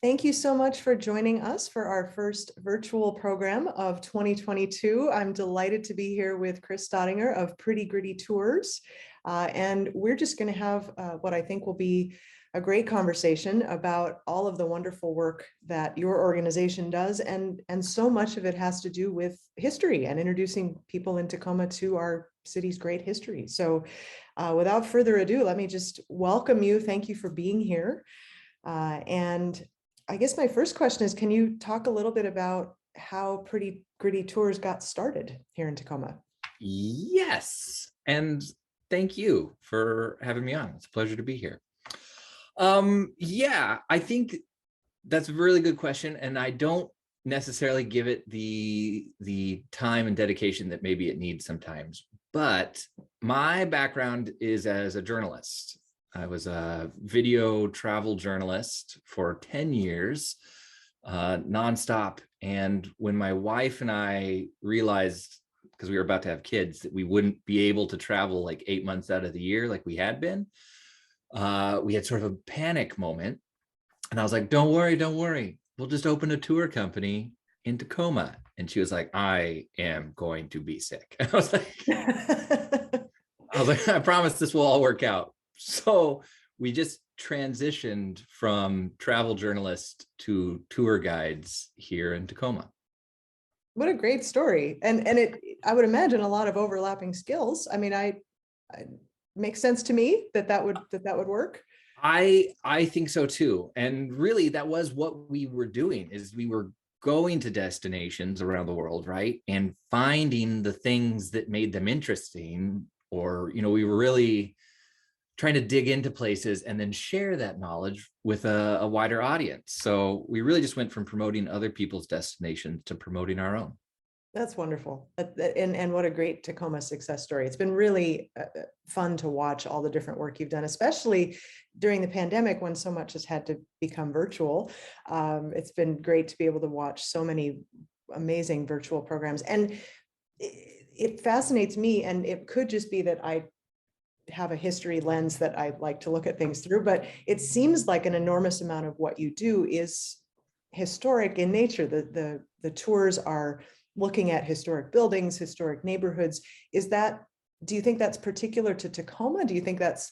Thank you so much for joining us for our first virtual program of 2022. I'm delighted to be here with Chris Staudinger of Pretty Gritty Tours. And we're just going to have what I think will be a great conversation about all of the wonderful work that your organization does. And so much of it has to do with history and introducing people in Tacoma to our city's great history. So without further ado, let me just welcome you. Thank you for being here. And I guess my first question is, can you talk a little bit about how Pretty Gritty Tours got started here in Tacoma? Yes, and thank you for having me on. It's a pleasure to be here. Yeah, I think that's a really good question, and I don't necessarily give it the time and dedication that maybe it needs sometimes. But my background is as a journalist. I was a video travel journalist for 10 years, nonstop. And when my wife and I realized, because we were about to have kids, that we wouldn't be able to travel like 8 months out of the year like we had been, we had sort of a panic moment. And I was like, don't worry. We'll just open a tour company in Tacoma. And she was like, I am going to be sick. I was like, I promise this will all work out. So we just transitioned from travel journalist to tour guides here in Tacoma. What a great story. And I would imagine a lot of overlapping skills. I mean, I makes sense to me that would work. I think so too. And really that was what we were doing, is we were going to destinations around the world, right? And finding the things that made them interesting, or, we were really trying to dig into places and then share that knowledge with a wider audience. So we really just went from promoting other people's destinations to promoting our own. That's wonderful. And what a great Tacoma success story. It's been really fun to watch all the different work you've done, especially during the pandemic when so much has had to become virtual. It's been great to be able to watch so many amazing virtual programs. And it fascinates me, and it could just be that I have a history lens that I like to look at things through, but it seems like an enormous amount of what you do is historic in nature. The tours are looking at historic buildings, historic neighborhoods. Do you think that's particular to Tacoma? Do you think that's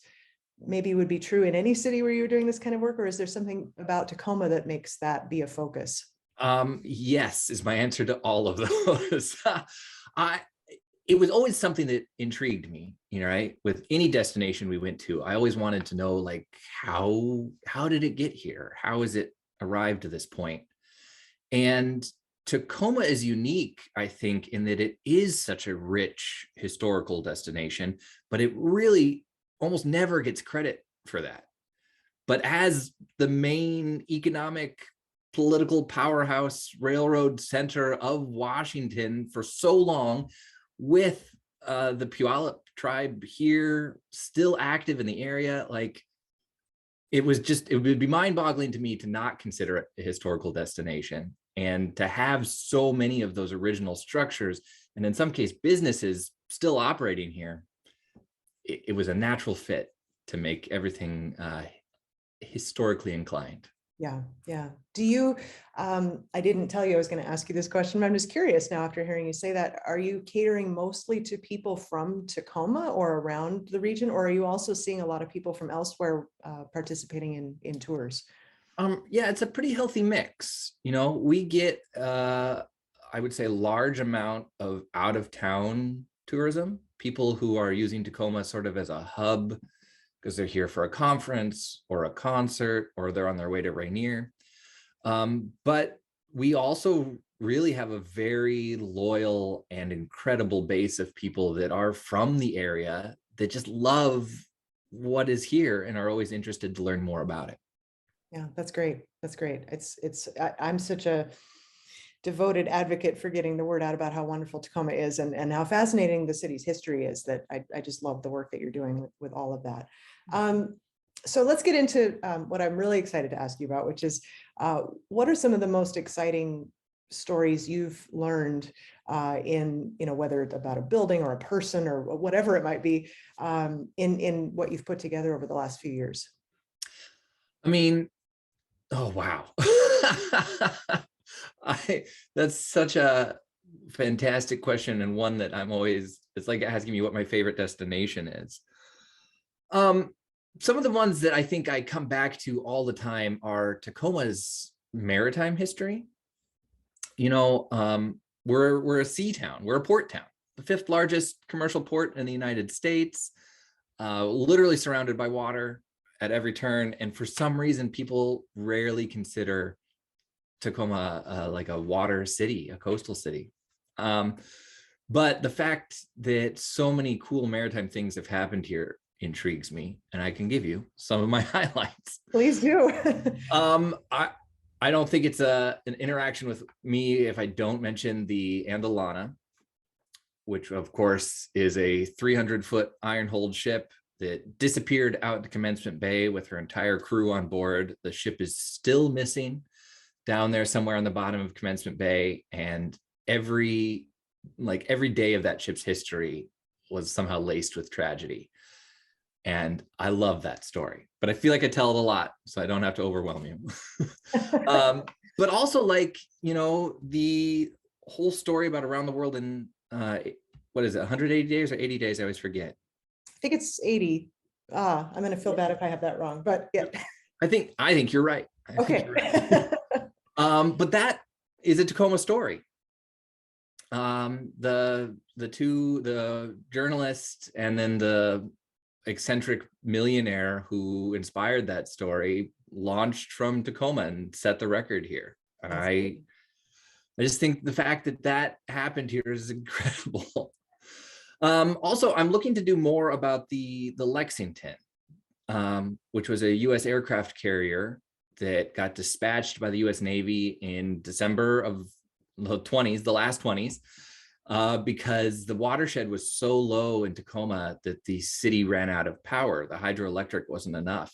maybe would be true in any city where you're doing this kind of work, or is there something about Tacoma that makes that be a focus? Yes, is my answer to all of those. It was always something that intrigued me, right? With any destination we went to, I always wanted to know, like, how did it get here? How has it arrived to this point? And Tacoma is unique, I think, in that it is such a rich historical destination, but it really almost never gets credit for that. But as the main economic, political powerhouse, railroad center of Washington for so long, with the Puyallup tribe here still active in the area, like, it would be mind-boggling to me to not consider it a historical destination, and to have so many of those original structures, and in some case businesses, still operating here. It was a natural fit to make everything historically inclined. Yeah. Do you, I didn't tell you I was going to ask you this question, but I'm just curious now after hearing you say that, are you catering mostly to people from Tacoma or around the region, or are you also seeing a lot of people from elsewhere participating in tours? Yeah, it's a pretty healthy mix. We get, I would say, a large amount of out of town tourism, people who are using Tacoma sort of as a hub because they're here for a conference or a concert, or they're on their way to Rainier. But we also really have a very loyal and incredible base of people that are from the area that just love what is here and are always interested to learn more about it. Yeah, that's great. I'm such a devoted advocate for getting the word out about how wonderful Tacoma is and how fascinating the city's history is, that I just love the work that you're doing with all of that. So let's get into what I'm really excited to ask you about, which is what are some of the most exciting stories you've learned in, whether it's about a building or a person or whatever it might be, in what you've put together over the last few years? I mean, oh, wow. That's such a fantastic question, and one that I'm always, it's like asking me what my favorite destination is. Um, some of the ones that I think I come back to all the time are Tacoma's maritime history. You know, we're a sea town, we're a port town, the fifth largest commercial port in the United States, literally surrounded by water at every turn. And for some reason, people rarely consider Tacoma like a water city, a coastal city. But the fact that so many cool maritime things have happened here intrigues me, and I can give you some of my highlights. Please do. I don't think it's an interaction with me if I don't mention the Andalana, which of course is a 300-foot iron-hulled ship that disappeared out to Commencement Bay with her entire crew on board. The ship is still missing down there somewhere on the bottom of Commencement Bay, and every day of that ship's history was somehow laced with tragedy. And I love that story, but I feel like I tell it a lot, so I don't have to overwhelm you. But also, like, you know, the whole story about around the world in what is it, 180 days or 80 days? I always forget. I think it's 80. I'm going to feel bad if I have that wrong, but yeah. I think you're right. Okay. But that is a Tacoma story. The journalist and then the eccentric millionaire who inspired that story launched from Tacoma and set the record here. And I just think the fact that that happened here is incredible. Also, I'm looking to do more about the Lexington, which was a U.S. aircraft carrier that got dispatched by the U.S. Navy in December of the last 20s, because the watershed was so low in Tacoma that the city ran out of power. The hydroelectric wasn't enough.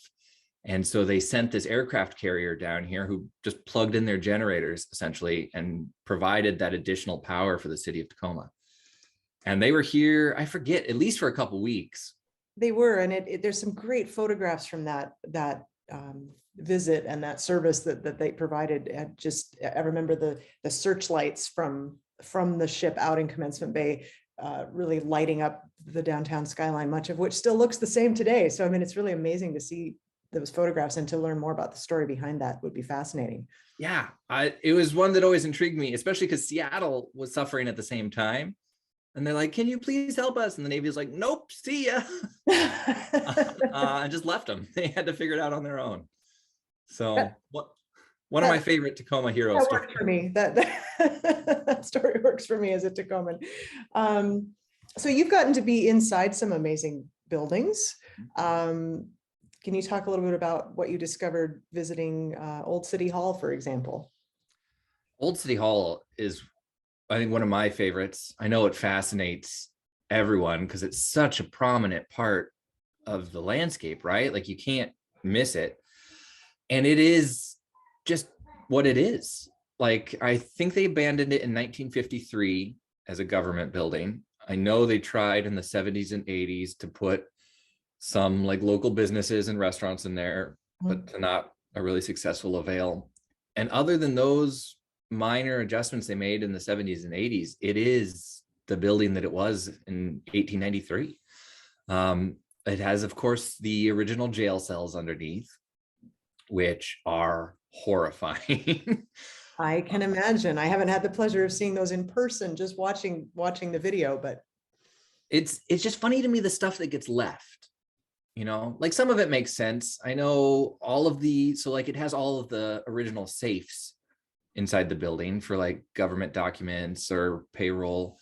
And so they sent this aircraft carrier down here who just plugged in their generators essentially and provided that additional power for the city of Tacoma. And they were here, I forget, at least for a couple of weeks. They were, and there's some great photographs from that visit and that service that they provided. And just, I remember the searchlights from the ship out in Commencement Bay, really lighting up the downtown skyline, much of which still looks the same today. So, I mean, it's really amazing to see those photographs, and to learn more about the story behind that would be fascinating. Yeah, it was one that always intrigued me, especially because Seattle was suffering at the same time. And they're like, can you please help us? And the Navy was like, nope, see ya. And just left them. They had to figure it out on their own. So one of my favorite Tacoma heroes. That worked for me. That story works for me as a Tacoman. So you've gotten to be inside some amazing buildings. Can you talk a little bit about what you discovered visiting Old City Hall, for example? Old City Hall is, I think, one of my favorites. I know it fascinates everyone because it's such a prominent part of the landscape, right? Like, you can't miss it. And it is just what it is. Like, I think they abandoned it in 1953 as a government building. I know they tried in the 70s and 80s to put some like local businesses and restaurants in there, but to not a really successful avail. And other than those minor adjustments they made in the 70s and 80s, it is the building that it was in 1893. It has, of course, the original jail cells underneath, which are horrifying. I can imagine. I haven't had the pleasure of seeing those in person, just watching the video, but it's just funny to me, the stuff that gets left, you know, like some of it makes sense. I know so like it has all of the original safes inside the building for like government documents or payroll.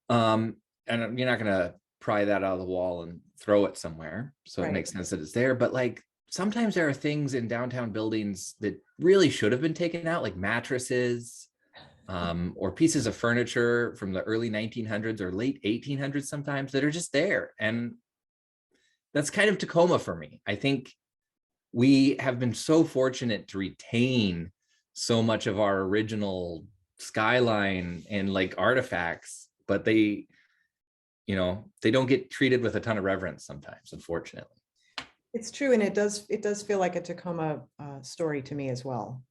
And you're not going to pry that out of the wall and throw it somewhere. So It makes sense that it's there. But like, sometimes there are things in downtown buildings that really should have been taken out, like mattresses, or pieces of furniture from the early 1900s or late 1800s sometimes, that are just there. And that's kind of Tacoma for me. I think we have been so fortunate to retain so much of our original skyline and like artifacts, but they don't get treated with a ton of reverence sometimes, unfortunately. It's true, and it does feel like a Tacoma story to me as well.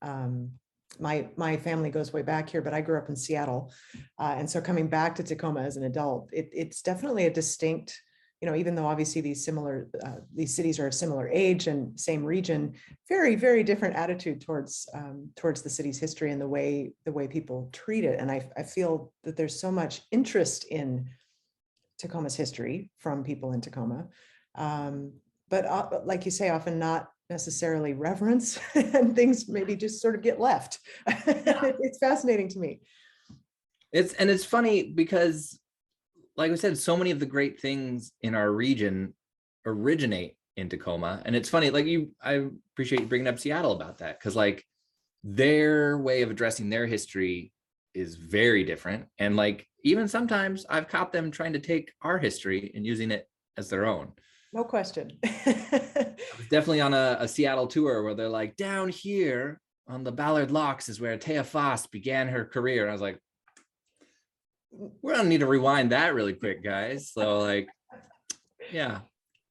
My family goes way back here, but I grew up in Seattle, and so coming back to Tacoma as an adult, it's definitely a distinct, even though obviously these cities are of similar age and same region, very, very different attitude towards the city's history and the way people treat it. And I feel that there's so much interest in Tacoma's history from people in Tacoma. But like you say, often not necessarily reverence, and things maybe just sort of get left. It's fascinating to me. It's funny because, like I said, so many of the great things in our region originate in Tacoma. And it's funny, I appreciate you bringing up Seattle about that, because like their way of addressing their history is very different. And like, even sometimes I've caught them trying to take our history and using it as their own. No question. I was definitely on a Seattle tour where they're like, down here on the Ballard Locks is where Taya Foss began her career. And I was like, we're gonna need to rewind that really quick, guys. So like, yeah,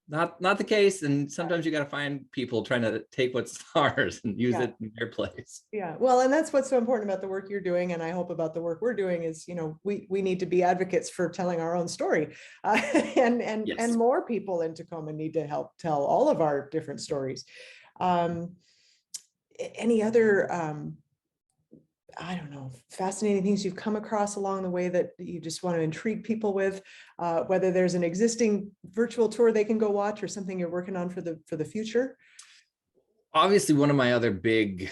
not the case. And sometimes you got to find people trying to take what's ours and use Yeah. it in their place. Yeah, well, and that's what's so important about the work you're doing, and I hope about the work we're doing is, we need to be advocates for telling our own story, and Yes. more people in Tacoma need to help tell all of our different stories. Um, any other, I don't know, fascinating things you've come across along the way that you just want to intrigue people with, whether there's an existing virtual tour they can go watch or something you're working on for the future? Obviously, one of my other big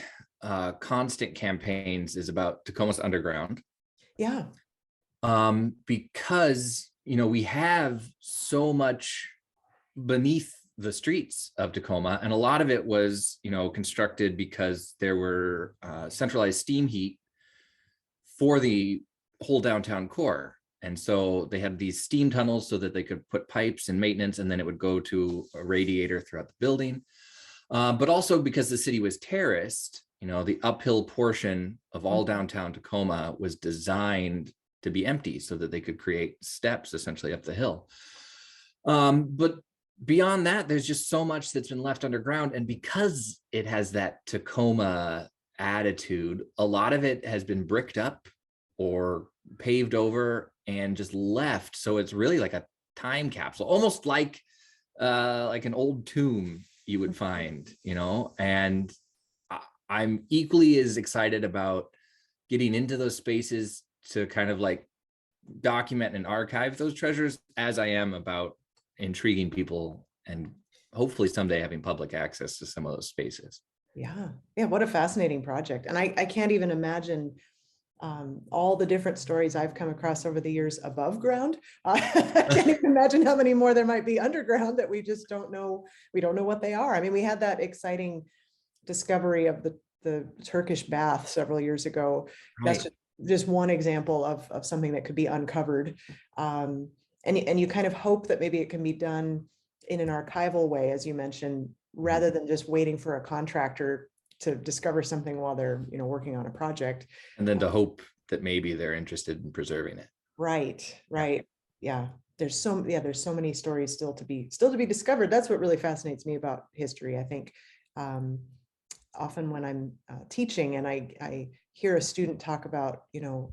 constant campaigns is about Tacomas Underground. Yeah. Because we have so much beneath the streets of Tacoma, and a lot of it was constructed because there were centralized steam heat for the whole downtown core. And so they had these steam tunnels so that they could put pipes and maintenance, and then it would go to a radiator throughout the building. But also because the city was terraced, the uphill portion of all downtown Tacoma was designed to be empty so that they could create steps essentially up the hill. But beyond that, there's just so much that's been left underground. And because it has that Tacoma attitude, a lot of it has been bricked up or paved over and just left. So it's really like a time capsule, almost like an old tomb you would find, and I'm equally as excited about getting into those spaces to kind of like document and archive those treasures as I am about intriguing people and hopefully someday having public access to some of those spaces. Yeah. Yeah. What a fascinating project. And I can't even imagine all the different stories I've come across over the years above ground. I can't even imagine how many more there might be underground that we just don't know. We don't know what they are. I mean, we had that exciting discovery of the Turkish bath several years ago. That's Right. just one example of something that could be uncovered. And you kind of hope that maybe it can be done in an archival way, as you mentioned, rather than just waiting for a contractor to discover something while they're working on a project. And then to hope that maybe they're interested in preserving it. Right. Yeah. There's so many stories still to be discovered. That's what really fascinates me about history. I think often when I'm teaching and I hear a student talk about,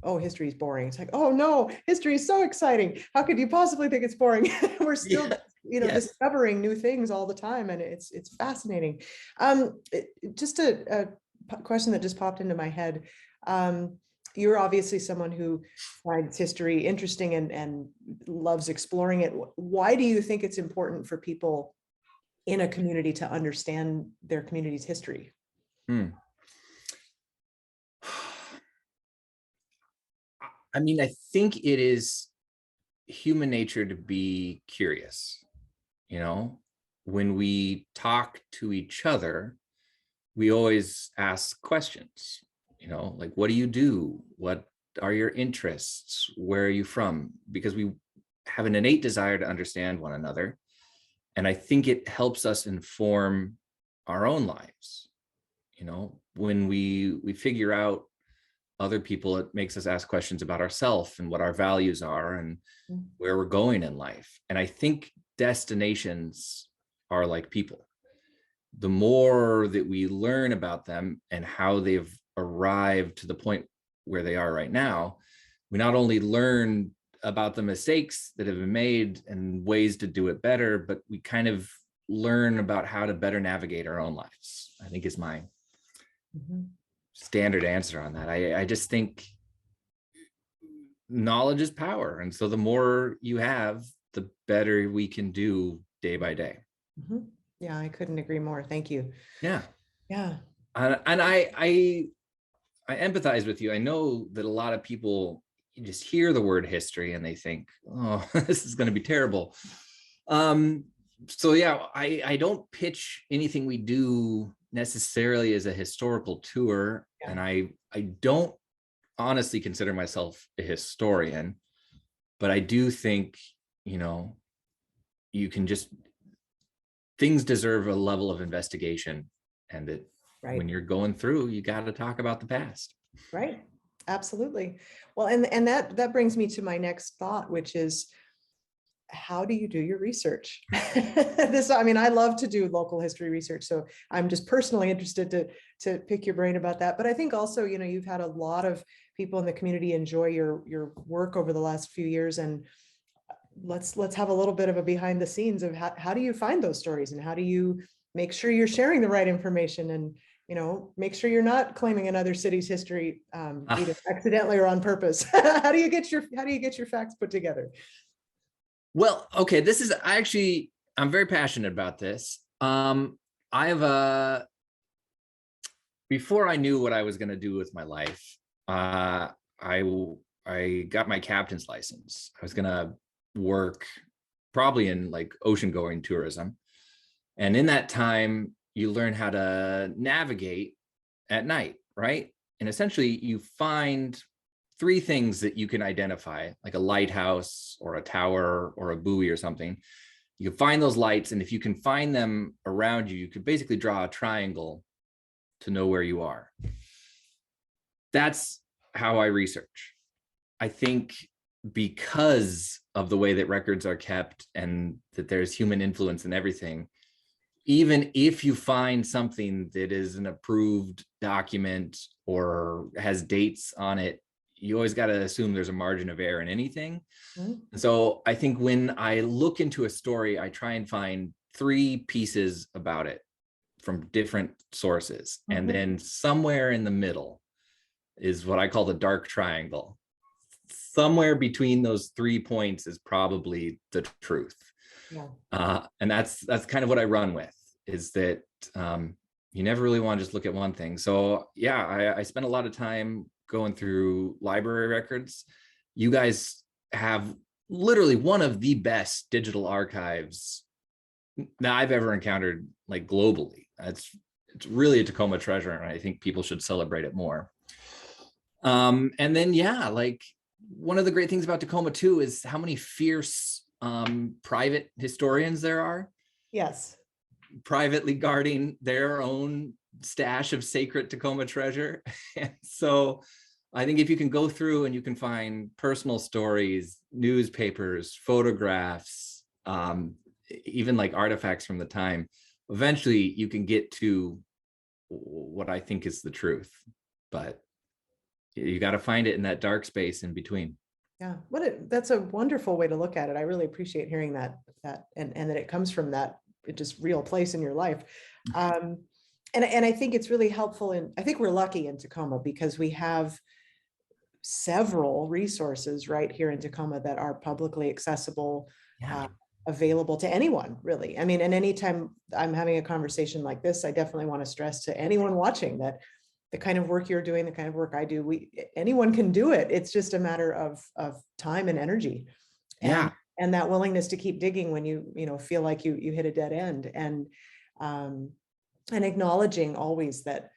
oh, history is boring. It's like, oh no, history is so exciting. How could you possibly think it's boring? We're still, Yes. discovering new things all the time, and it's fascinating. Just a question that just popped into my head. You're obviously someone who finds history interesting and loves exploring it. Why do you think it's important for people in a community to understand their community's history? I mean, I think it is human nature to be curious. When we talk to each other, we always ask questions, like, what do you do? What are your interests? Where are you from? Because we have an innate desire to understand one another. And I think it helps us inform our own lives. When we figure out other people, it makes us ask questions about ourselves and what our values are and where we're going in life. And I think destinations are like people. the more that we learn about them and how they've arrived to the point where they are right now, we not only learn about the mistakes that have been made and ways to do it better, but we kind of learn about how to better navigate our own lives, I think is my standard answer on that. I just think knowledge is power. And so the more you have, the better we can do day by day. Yeah, I couldn't agree more. Thank you. Yeah. Yeah. And I empathize with you. I know that a lot of people, you just hear the word history and they think, oh, this is going to be terrible. So yeah, I don't pitch anything we do necessarily as a historical tour. Yeah. And I don't honestly consider myself a historian, but I do think, you can just, things deserve a level of investigation, and that when you're going through, you got to talk about the past. Right. Absolutely. Well, and that brings me to my next thought, which is, how do you do your research? I love to do local history research, so I'm just personally interested to pick your brain about that. But I think also, you've had a lot of people in the community enjoy your work over the last few years, and let's have a little bit of a behind the scenes of how do you find those stories, and how do you make sure you're sharing the right information, and make sure you're not claiming another city's history, either accidentally or on purpose. How do you get your facts put together? Well, okay, I'm very passionate about this. Before I knew what I was going to do with my life, I got my captain's license. I was going to work probably in like ocean going tourism. And in that time, you learn how to navigate at night, right? And essentially you find three things that you can identify, like a lighthouse or a tower or a buoy or something. You can find those lights, and if you can find them around you, you could basically draw a triangle to know where you are. That's how I research. I think because of the way that records are kept and that there's human influence in everything, even if you find something that is an approved document or has dates on it, you always got to assume there's a margin of error in anything. Mm-hmm. So I think when I look into a story, I try and find three pieces about it from different sources. Mm-hmm. And then somewhere in the middle is what I call the dark triangle. Somewhere between those 3 points is probably the truth. Yeah. And that's kind of what I run with, is that you never really want to just look at one thing. So yeah, I spent a lot of time going through library records. You guys have literally one of the best digital archives that I've ever encountered, like globally. It's really a Tacoma treasure, and I think people should celebrate it more. And then, yeah, like one of the great things about Tacoma too is how many fierce private historians there are. Yes. Privately guarding their own stash of sacred Tacoma treasure. And so I think if you can go through and you can find personal stories, newspapers, photographs, even like artifacts from the time, eventually you can get to what I think is the truth. But you got to find it in that dark space in between. Yeah, that's a wonderful way to look at it. I really appreciate hearing that and that it comes from that just real place in your life. And I think it's really helpful, and I think we're lucky in Tacoma because we have several resources right here in Tacoma that are publicly accessible, available to anyone, really. I mean, and anytime I'm having a conversation like this, I definitely want to stress to anyone watching that the kind of work you're doing, the kind of work I do, anyone can do it. It's just a matter of time and energy. And that willingness to keep digging when you feel like you hit a dead end, and acknowledging always that,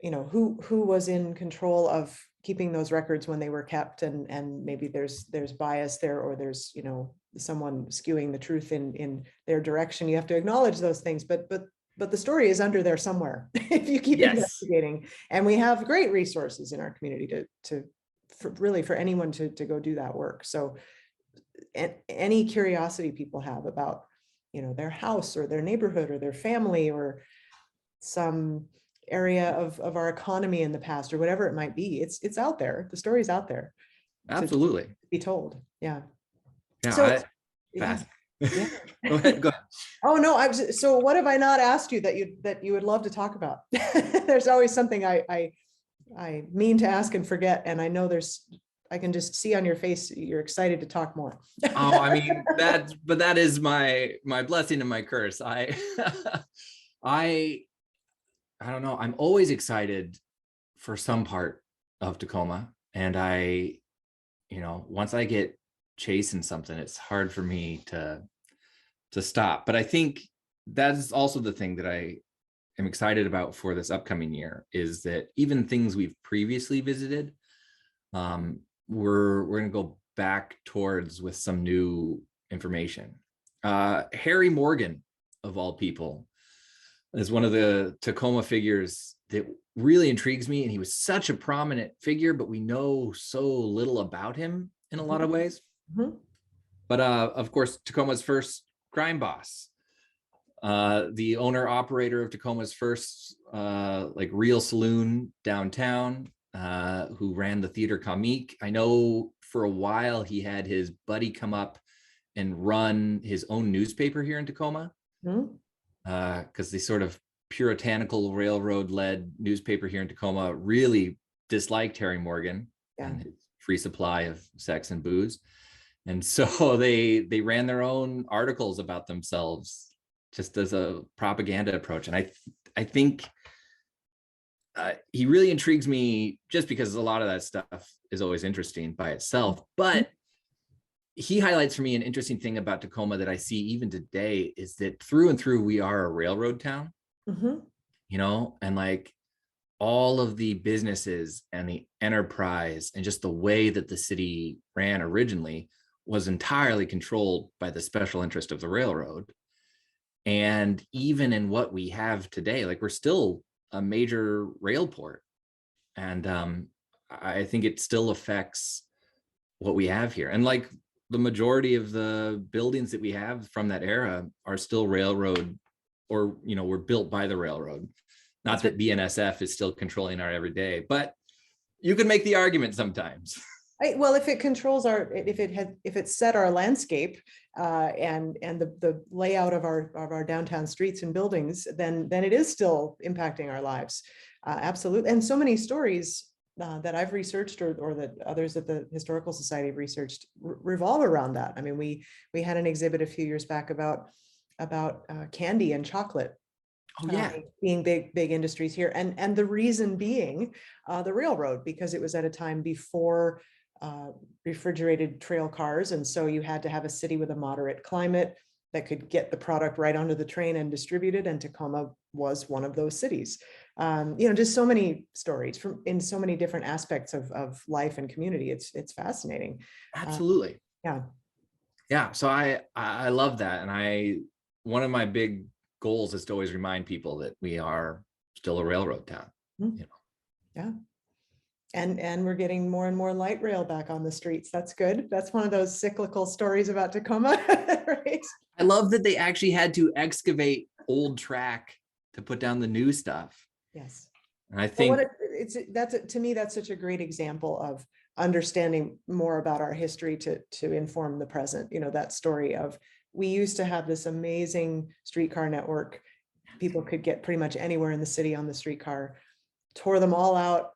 who was in control of keeping those records when they were kept, and maybe there's bias there, or there's, someone skewing the truth in their direction. You have to acknowledge those things, but the story is under there somewhere if you keep investigating. And we have great resources in our community for anyone to go do that work. So any curiosity people have about, their house or their neighborhood or their family or some area of our economy in the past or whatever it might be. It's out there. The story's out there to Absolutely. be told. Yeah. Yeah, So I yeah, fast. yeah. Go ahead, go ahead. Oh no, so what have I not asked you that you would love to talk about? There's always something I mean to ask and forget, and I know I can just see on your face you're excited to talk more. Oh, I mean, that is my blessing and my curse. I I don't know. I'm always excited for some part of Tacoma. And once I get chasing something, it's hard for me to stop. But I think that's also the thing that I am excited about for this upcoming year, is that even things we've previously visited, we're going to go back towards with some new information. Harry Morgan, of all people, is one of the Tacoma figures that really intrigues me. And he was such a prominent figure, but we know so little about him in a lot of ways. Mm-hmm. But of course, Tacoma's first crime boss, the owner operator of Tacoma's first like real saloon downtown, who ran the Theater Comique. I know for a while he had his buddy come up and run his own newspaper here in Tacoma, because the sort of puritanical railroad-led newspaper here in Tacoma really disliked Harry Morgan and his free supply of sex and booze. And so they ran their own articles about themselves just as a propaganda approach. And I think he really intrigues me just because a lot of that stuff is always interesting by itself. But he highlights for me an interesting thing about Tacoma that I see even today, is that through and through, we are a railroad town, and like all of the businesses and the enterprise and just the way that the city ran originally was entirely controlled by the special interest of the railroad. And even in what we have today, like we're still a major rail port. And I think it still affects what we have here. And like the majority of the buildings that we have from that era are still railroad, or, were built by the railroad. Not that BNSF is still controlling our everyday, but you can make the argument sometimes. Well, if it controls if it set our landscape and the layout of our downtown streets and buildings, then it is still impacting our lives. Absolutely. And so many stories that I've researched or that others at the Historical Society have researched revolve around that. I mean, we had an exhibit a few years back about candy and chocolate. Oh yeah, being big industries here, and the reason being the railroad, because it was at a time before refrigerated trail cars, and so you had to have a city with a moderate climate that could get the product right onto the train and distributed, and Tacoma was one of those cities. Just so many stories from in so many different aspects of life and community. It's fascinating. absolutely. Yeah. So I love that, and one of my big goals is to always remind people that we are still a railroad town. Yeah. And we're getting more and more light rail back on the streets. That's good. That's one of those cyclical stories about Tacoma, right? I love that they actually had to excavate old track to put down the new stuff. Yes. And I think to me, that's such a great example of understanding more about our history to inform the present. That story of, we used to have this amazing streetcar network. People could get pretty much anywhere in the city on the streetcar, tore them all out,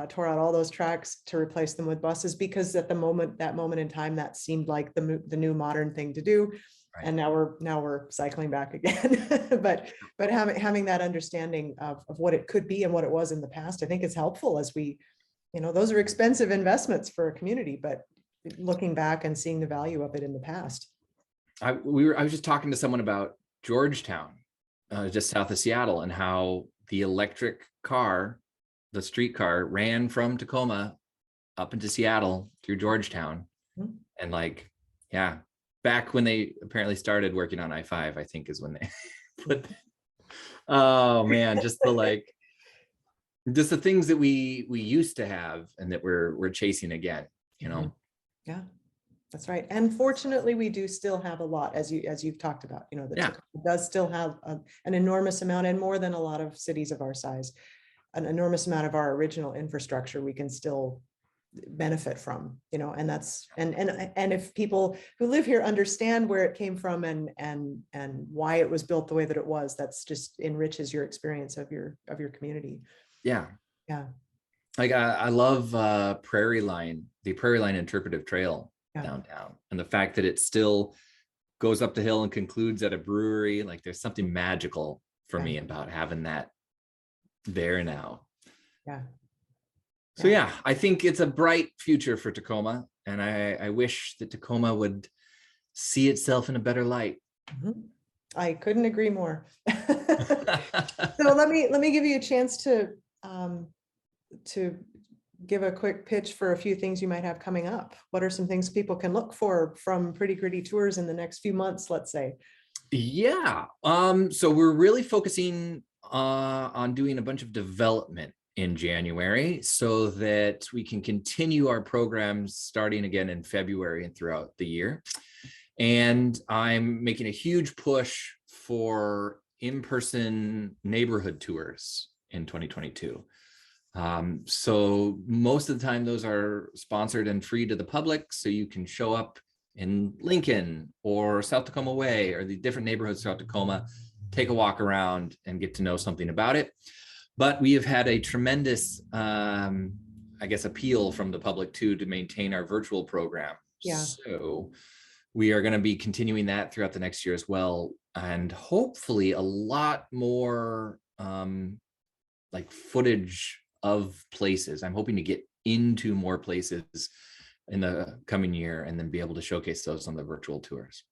tore out all those tracks to replace them with buses, because at that moment in time, that seemed like the new modern thing to do. Right. And now we're cycling back again. but having that understanding of what it could be and what it was in the past, I think is helpful as we, those are expensive investments for a community, but looking back and seeing the value of it in the past. I was just talking to someone about Georgetown, just south of Seattle, and how the electric car, the streetcar, ran from Tacoma up into Seattle through Georgetown. Mm-hmm. And like, yeah, back when they apparently started working on I-5, I think is when they put, oh man, just the things that we used to have and that we're chasing again, Yeah. That's right. And fortunately, we do still have a lot, as you've talked about, you know, the Yeah. Tacoma does still have an enormous amount, and more than a lot of cities of our size, an enormous amount of our original infrastructure we can still benefit from, you know, and that's, and if people who live here understand where it came from and why it was built the way that it was, that's just enriches your experience of your community. Yeah. Yeah. Like I love the Prairie Line Interpretive Trail Yeah. downtown, and the fact that it still goes up the hill and concludes at a brewery. Like there's something magical for me about having that there now. Yeah. So yeah, I think it's a bright future for Tacoma, and I wish that Tacoma would see itself in a better light. I couldn't agree more. So let me give you a chance to give a quick pitch for a few things you might have coming up. What are some things people can look for from Pretty Gritty Tours in the next few months, let's say? Yeah. So we're really focusing on doing a bunch of development in January so that we can continue our programs starting again in February and throughout the year. And I'm making a huge push for in-person neighborhood tours in 2022. So most of the time those are sponsored and free to the public, so you can show up in Lincoln or South Tacoma Way or the different neighborhoods throughout Tacoma, take a walk around and get to know something about it. But we have had a tremendous, I guess, appeal from the public too to maintain our virtual program. Yeah. So we are going to be continuing that throughout the next year as well, and hopefully a lot more like footage of places. I'm hoping to get into more places in the coming year and then be able to showcase those on the virtual tours.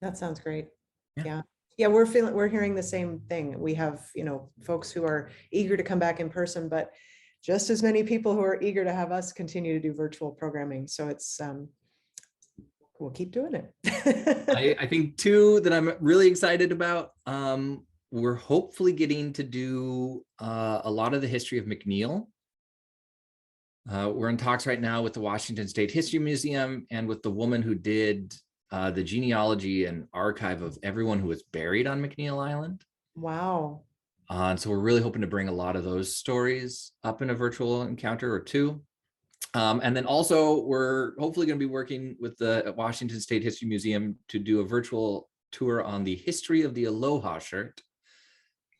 That sounds great. Yeah. Yeah, we're hearing the same thing. We have, you know, folks who are eager to come back in person, but just as many people who are eager to have us continue to do virtual programming. So it's we'll keep doing it. I think too that I'm really excited about. We're hopefully getting to do a lot of the history of McNeil. We're in talks right now with the Washington State History Museum and with the woman who did the genealogy and archive of everyone who was buried on McNeil Island. Wow. And so we're really hoping to bring a lot of those stories up in a virtual encounter or two. And then also we're hopefully going to be working with the Washington State History Museum to do a virtual tour on the history of the Aloha shirt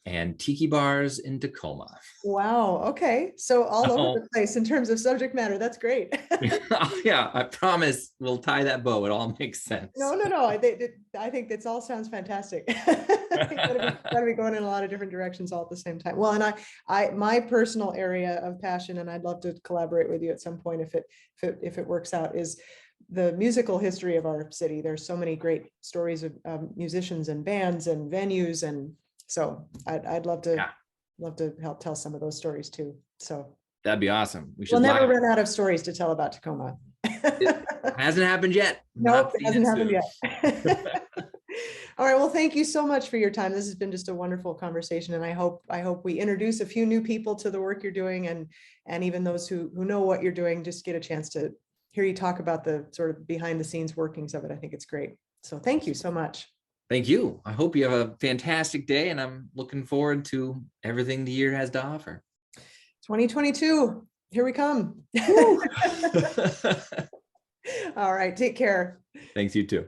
and tiki bars in Tacoma. Wow. Okay. So all over the place in terms of subject matter. That's great. Yeah, I promise we'll tie that bow. It all makes sense. No. I think this all sounds fantastic. Gotta be going in a lot of different directions all at the same time. Well, and my personal area of passion, and I'd love to collaborate with you at some point if it works out, is the musical history of our city. There's so many great stories of musicians and bands and venues, and so I'd love to help tell some of those stories too. So that'd be awesome. We'll never run out of stories to tell about Tacoma. It hasn't happened yet. Nope, it hasn't happened yet. All right. Well, thank you so much for your time. This has been just a wonderful conversation, and I hope we introduce a few new people to the work you're doing, and even those who know what you're doing just get a chance to hear you talk about the sort of behind the scenes workings of it. I think it's great. So thank you so much. Thank you. I hope you have a fantastic day, and I'm looking forward to everything the year has to offer. 2022, here we come. All right. Take care. Thanks, you too.